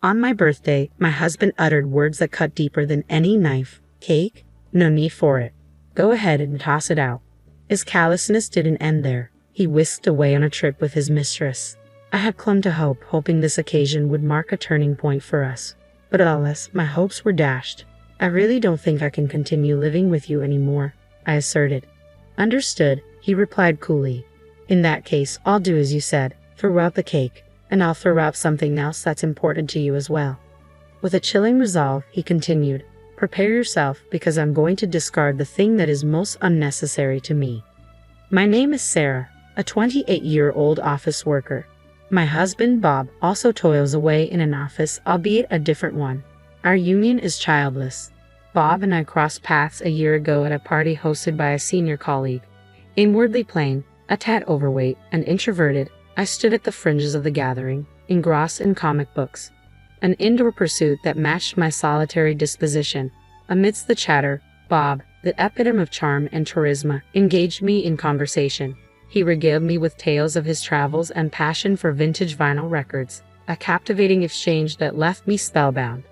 On my birthday, my husband uttered words that cut deeper than any knife. Cake? No need for it. Go ahead and toss it out. His callousness didn't end there. He whisked away on a trip with his mistress. I had clung to hope, hoping this occasion would mark a turning point for us. But alas, my hopes were dashed. I really don't think I can continue living with you anymore, I asserted. Understood, he replied coolly. In that case, I'll do as you said. Throw out the cake, and I'll throw out something else that's important to you as well. With a chilling resolve, he continued, prepare yourself because I'm going to discard the thing that is most unnecessary to me. My name is Sarah, a 28-year-old office worker. My husband, Bob, also toils away in an office, albeit a different one. Our union is childless. Bob and I crossed paths a year ago at a party hosted by a senior colleague. Inwardly plain, a tad overweight, and introverted, I stood at the fringes of the gathering, engrossed in comic books. An indoor pursuit that matched my solitary disposition. Amidst the chatter, Bob, the epitome of charm and charisma, engaged me in conversation. He regaled me with tales of his travels and passion for vintage vinyl records, a captivating exchange that left me spellbound.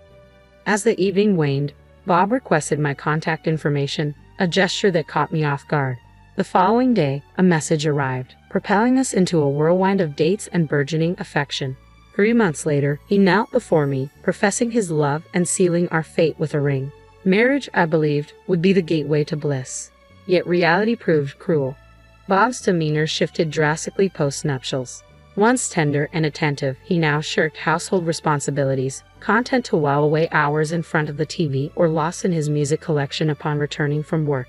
As the evening waned, Bob requested my contact information, a gesture that caught me off guard. The following day, a message arrived, propelling us into a whirlwind of dates and burgeoning affection. 3 months later, he knelt before me, professing his love and sealing our fate with a ring. Marriage, I believed, would be the gateway to bliss. Yet reality proved cruel. Bob's demeanor shifted drastically post-nuptials. Once tender and attentive, he now shirked household responsibilities, content to while away hours in front of the TV or lost in his music collection upon returning from work.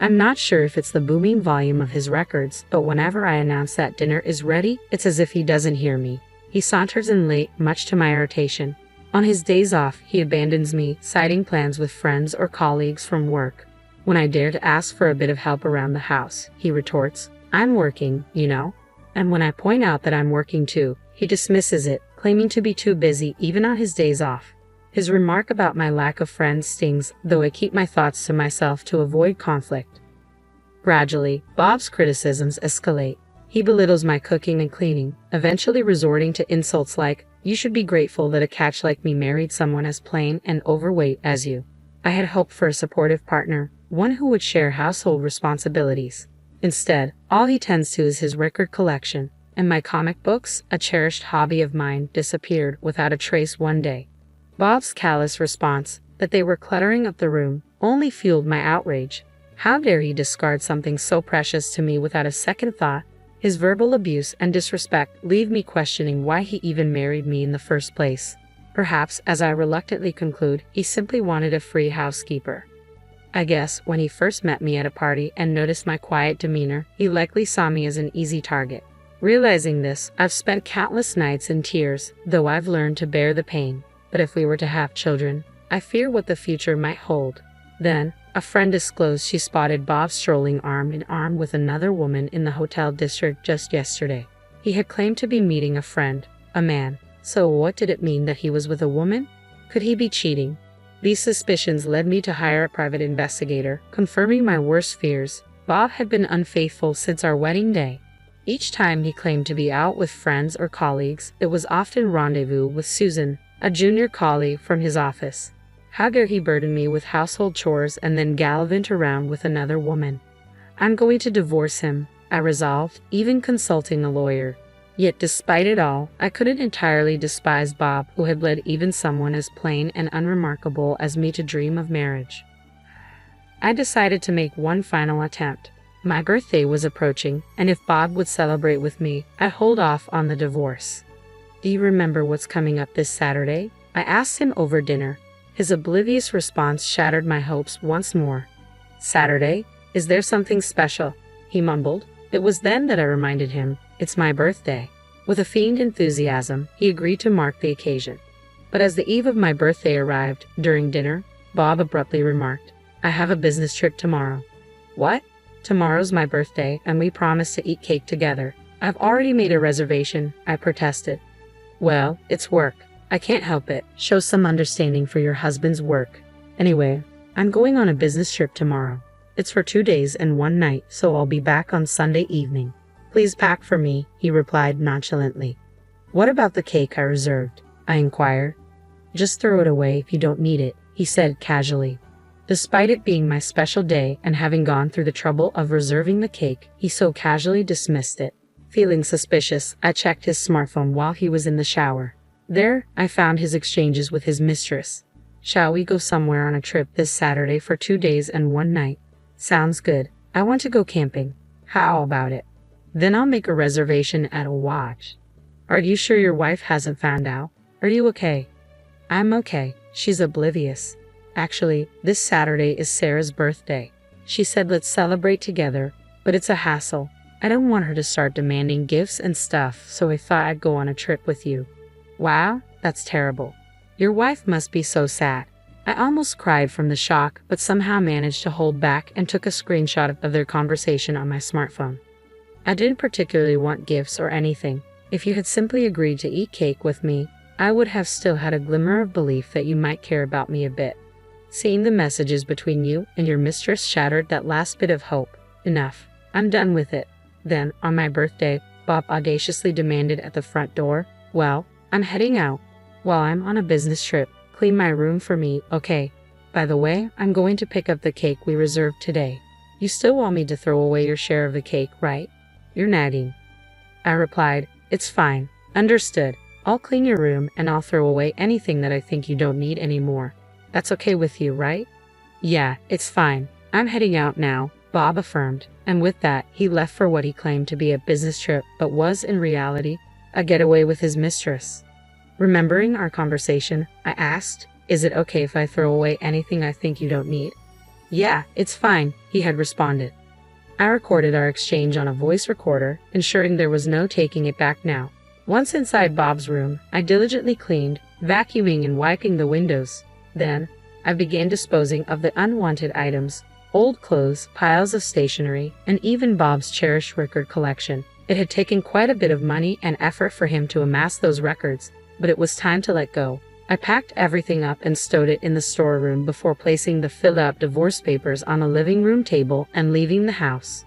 I'm not sure if it's the booming volume of his records, but whenever I announce that dinner is ready, it's as if he doesn't hear me. He saunters in late, much to my irritation. On his days off, he abandons me, citing plans with friends or colleagues from work. When I dare to ask for a bit of help around the house, he retorts, I'm working, you know. And when I point out that I'm working too, he dismisses it, claiming to be too busy even on his days off. His remark about my lack of friends stings, though I keep my thoughts to myself to avoid conflict. Gradually, Bob's criticisms escalate. He belittles my cooking and cleaning, eventually resorting to insults like, you should be grateful that a catch like me married someone as plain and overweight as you. I had hoped for a supportive partner, one who would share household responsibilities. Instead, all he tends to is his record collection, and my comic books, a cherished hobby of mine, disappeared without a trace one day. Bob's callous response, that they were cluttering up the room, only fueled my outrage. How dare he discard something so precious to me without a second thought? His verbal abuse and disrespect leave me questioning why he even married me in the first place. Perhaps, as I reluctantly conclude, he simply wanted a free housekeeper. I guess when he first met me at a party and noticed my quiet demeanor, he likely saw me as an easy target. Realizing this, I've spent countless nights in tears, though I've learned to bear the pain. But if we were to have children, I fear what the future might hold. Then, a friend disclosed she spotted Bob strolling arm in arm with another woman in the hotel district just yesterday. He had claimed to be meeting a friend, a man. So what did it mean that he was with a woman? Could he be cheating? These suspicions led me to hire a private investigator, confirming my worst fears. Bob had been unfaithful since our wedding day. Each time he claimed to be out with friends or colleagues, it was often rendezvous with Susan, a junior colleague from his office. How dare he burden me with household chores and then gallivant around with another woman? I'm going to divorce him, I resolved, even consulting a lawyer. Yet despite it all, I couldn't entirely despise Bob, who had led even someone as plain and unremarkable as me to dream of marriage. I decided to make one final attempt. My birthday was approaching, and if Bob would celebrate with me, I'd hold off on the divorce. Do you remember what's coming up this Saturday? I asked him over dinner. His oblivious response shattered my hopes once more. Saturday? Is there something special? He mumbled. It was then that I reminded him, it's my birthday. With a feigned enthusiasm, he agreed to mark the occasion. But as the eve of my birthday arrived, during dinner, Bob abruptly remarked, I have a business trip tomorrow. What? Tomorrow's my birthday, and we promised to eat cake together. I've already made a reservation, I protested. Well, it's work. I can't help it. Show some understanding for your husband's work. Anyway, I'm going on a business trip tomorrow. It's for 2 days and 1 night, so I'll be back on Sunday evening. Please pack for me, he replied nonchalantly. What about the cake I reserved? I inquired. Just throw it away if you don't need it, he said casually. Despite it being my special day and having gone through the trouble of reserving the cake, he so casually dismissed it. Feeling suspicious, I checked his smartphone while he was in the shower. There, I found his exchanges with his mistress. Shall we go somewhere on a trip this Saturday for 2 days and 1 night? Sounds good. I want to go camping. How about it? Then I'll make a reservation at a lodge. Are you sure your wife hasn't found out? Are you okay? I'm okay. She's oblivious. Actually, this Saturday is Sarah's birthday. She said let's celebrate together, but it's a hassle. I don't want her to start demanding gifts and stuff, so I thought I'd go on a trip with you. Wow, that's terrible. Your wife must be so sad. I almost cried from the shock, but somehow managed to hold back and took a screenshot of their conversation on my smartphone. I didn't particularly want gifts or anything. If you had simply agreed to eat cake with me, I would have still had a glimmer of belief that you might care about me a bit. Seeing the messages between you and your mistress shattered that last bit of hope. Enough. I'm done with it. Then, on my birthday, Bob audaciously demanded at the front door, well, I'm heading out. While I'm on a business trip, clean my room for me, okay? By the way, I'm going to pick up the cake we reserved today. You still want me to throw away your share of the cake, right? You're nagging. I replied, it's fine. Understood. I'll clean your room and I'll throw away anything that I think you don't need anymore. That's okay with you, right? Yeah, it's fine. I'm heading out now, Bob affirmed, and with that, he left for what he claimed to be a business trip but was, in reality, a getaway with his mistress. Remembering our conversation, I asked, is it okay if I throw away anything I think you don't need? Yeah, it's fine, he had responded. I recorded our exchange on a voice recorder, ensuring there was no taking it back now. Once inside Bob's room, I diligently cleaned, vacuuming and wiping the windows. Then, I began disposing of the unwanted items, old clothes, piles of stationery, and even Bob's cherished record collection. It had taken quite a bit of money and effort for him to amass those records, but it was time to let go. I packed everything up and stowed it in the storeroom before placing the filled-out divorce papers on a living room table and leaving the house.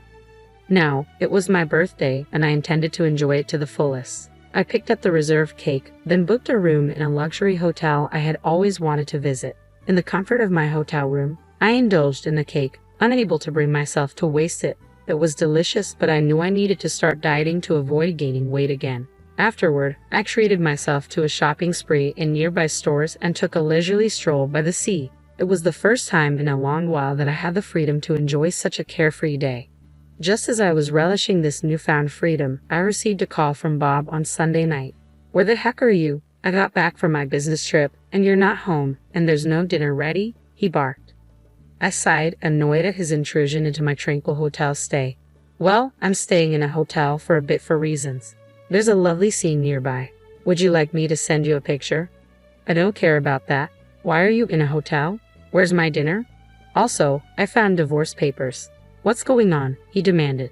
Now, it was my birthday, and I intended to enjoy it to the fullest. I picked up the reserved cake, then booked a room in a luxury hotel I had always wanted to visit. In the comfort of my hotel room, I indulged in the cake, unable to bring myself to waste it. It was delicious, but I knew I needed to start dieting to avoid gaining weight again. Afterward, I treated myself to a shopping spree in nearby stores and took a leisurely stroll by the sea. It was the first time in a long while that I had the freedom to enjoy such a carefree day. Just as I was relishing this newfound freedom, I received a call from Bob on Sunday night. Where the heck are you? I got back from my business trip, and you're not home, and there's no dinner ready? He barked. I sighed, annoyed at his intrusion into my tranquil hotel stay. Well, I'm staying in a hotel for a bit for reasons. There's a lovely scene nearby. Would you like me to send you a picture? I don't care about that. Why are you in a hotel? Where's my dinner? Also, I found divorce papers. What's going on? He demanded.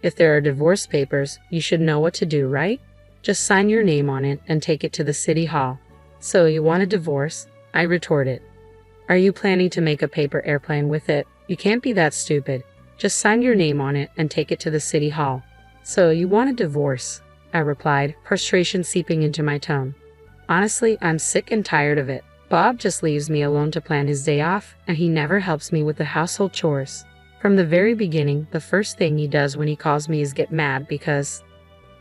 If there are divorce papers, you should know what to do, right? Just sign your name on it and take it to the city hall. So you want a divorce? I retorted. Are you planning to make a paper airplane with it? You can't be that stupid. Just sign your name on it and take it to the city hall. So you want a divorce? I replied, frustration seeping into my tone. Honestly, I'm sick and tired of it. Bob just leaves me alone to plan his day off, and he never helps me with the household chores. From the very beginning, the first thing he does when he calls me is get mad because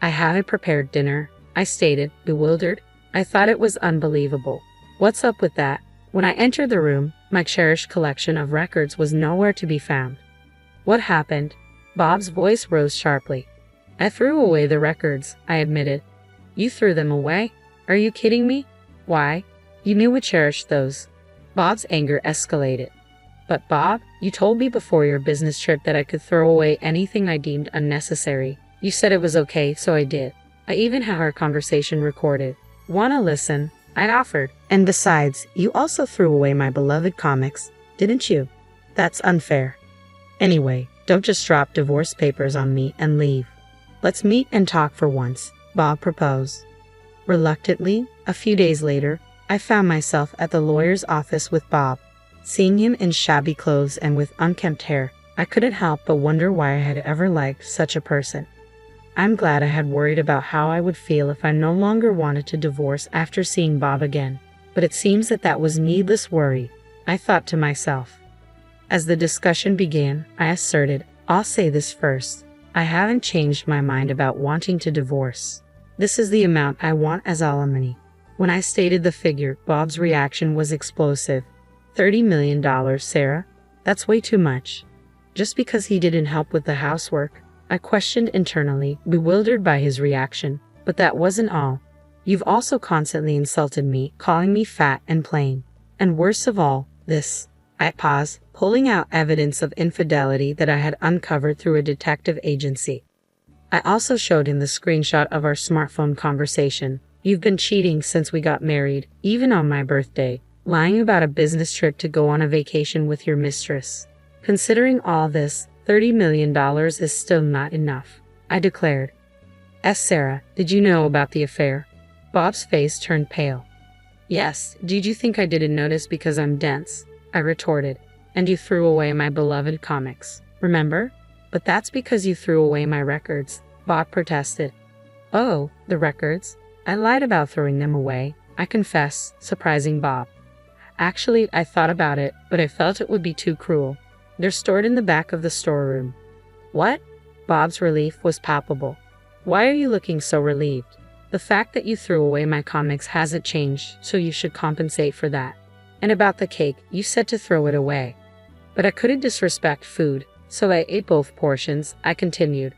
I haven't prepared dinner, I stated, bewildered. I thought it was unbelievable. What's up with that? When I entered the room, my cherished collection of records was nowhere to be found. What happened? Bob's voice rose sharply. I threw away the records, I admitted. You threw them away? Are you kidding me? Why? You knew we cherished those. Bob's anger escalated. But Bob, you told me before your business trip that I could throw away anything I deemed unnecessary. You said it was okay, so I did. I even have our conversation recorded. Wanna listen? I offered. And besides, you also threw away my beloved comics, didn't you? That's unfair. Anyway, don't just drop divorce papers on me and leave. Let's meet and talk for once, Bob proposed. Reluctantly, a few days later, I found myself at the lawyer's office with Bob. Seeing him in shabby clothes and with unkempt hair, I couldn't help but wonder why I had ever liked such a person. I'm glad I had worried about how I would feel if I no longer wanted to divorce after seeing Bob again. But it seems that was needless worry, I thought to myself. As the discussion began, I asserted, I'll say this first. I haven't changed my mind about wanting to divorce. This is the amount I want as alimony. When I stated the figure, Bob's reaction was explosive. $30 million, Sarah? That's way too much. Just because he didn't help with the housework, I questioned internally, bewildered by his reaction. But that wasn't all. You've also constantly insulted me, calling me fat and plain. And worst of all, this. I paused, pulling out evidence of infidelity that I had uncovered through a detective agency. I also showed him the screenshot of our smartphone conversation. You've been cheating since we got married, even on my birthday, lying about a business trip to go on a vacation with your mistress. Considering all this, $30 million is still not enough, I declared. Sarah, did you know about the affair? Bob's face turned pale. Yes, did you think I didn't notice because I'm dense? I retorted. And you threw away my beloved comics, remember? But that's because you threw away my records, Bob protested. Oh, the records? I lied about throwing them away, I confess, surprising Bob. Actually, I thought about it, but I felt it would be too cruel. They're stored in the back of the storeroom. What? Bob's relief was palpable. Why are you looking so relieved? The fact that you threw away my comics hasn't changed, so you should compensate for that. And about the cake, you said to throw it away. But I couldn't disrespect food, so I ate both portions, I continued.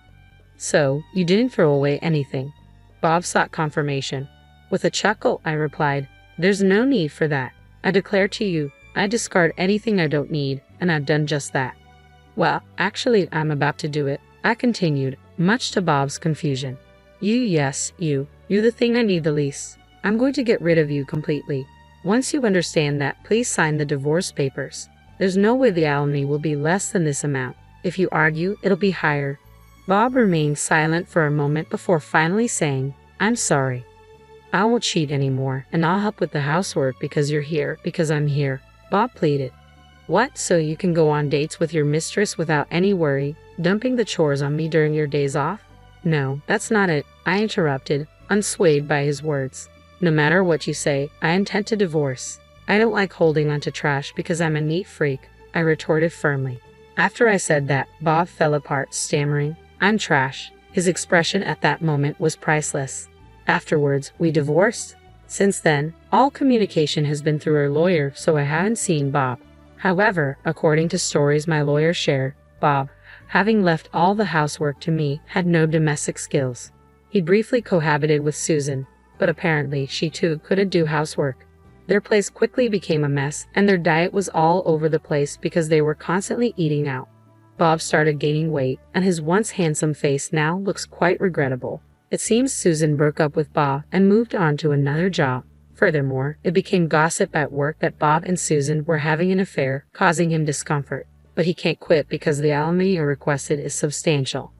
So, you didn't throw away anything? Bob sought confirmation. With a chuckle, I replied, There's no need for that. I declare to you, I discard anything I don't need, and I've done just that. Well, actually, I'm about to do it, I continued, much to Bob's confusion. Yes, you're the thing I need the least. I'm going to get rid of you completely. Once you understand that, please sign the divorce papers. There's no way the alimony will be less than this amount. If you argue, it'll be higher. Bob remained silent for a moment before finally saying, I'm sorry. I won't cheat anymore, and I'll help with the housework because you're here, because I'm here, Bob pleaded. What, so you can go on dates with your mistress without any worry, dumping the chores on me during your days off? No, that's not it, I interrupted, unswayed by his words. No matter what you say, I intend to divorce. I don't like holding onto trash because I'm a neat freak, I retorted firmly. After I said that, Bob fell apart, stammering, I'm trash. His expression at that moment was priceless. Afterwards, we divorced. Since then, all communication has been through our lawyer, so I haven't seen Bob. However, according to stories my lawyer shared, Bob, having left all the housework to me, had no domestic skills. He briefly cohabited with Susan, but apparently she too couldn't do housework. Their place quickly became a mess, and their diet was all over the place because they were constantly eating out. Bob started gaining weight, and his once handsome face now looks quite regrettable. It seems Susan broke up with Bob and moved on to another job. Furthermore, it became gossip at work that Bob and Susan were having an affair, causing him discomfort. But he can't quit because the alimony requested is substantial.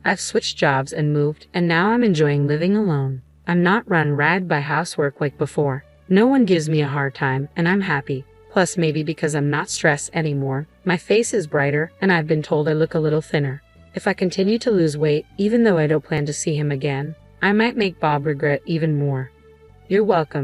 I've switched jobs and moved, and now I'm enjoying living alone. I'm not run ragged by housework like before. No one gives me a hard time, and I'm happy. Plus, maybe because I'm not stressed anymore, my face is brighter, and I've been told I look a little thinner. If I continue to lose weight, even though I don't plan to see him again, I might make Bob regret even more. You're welcome.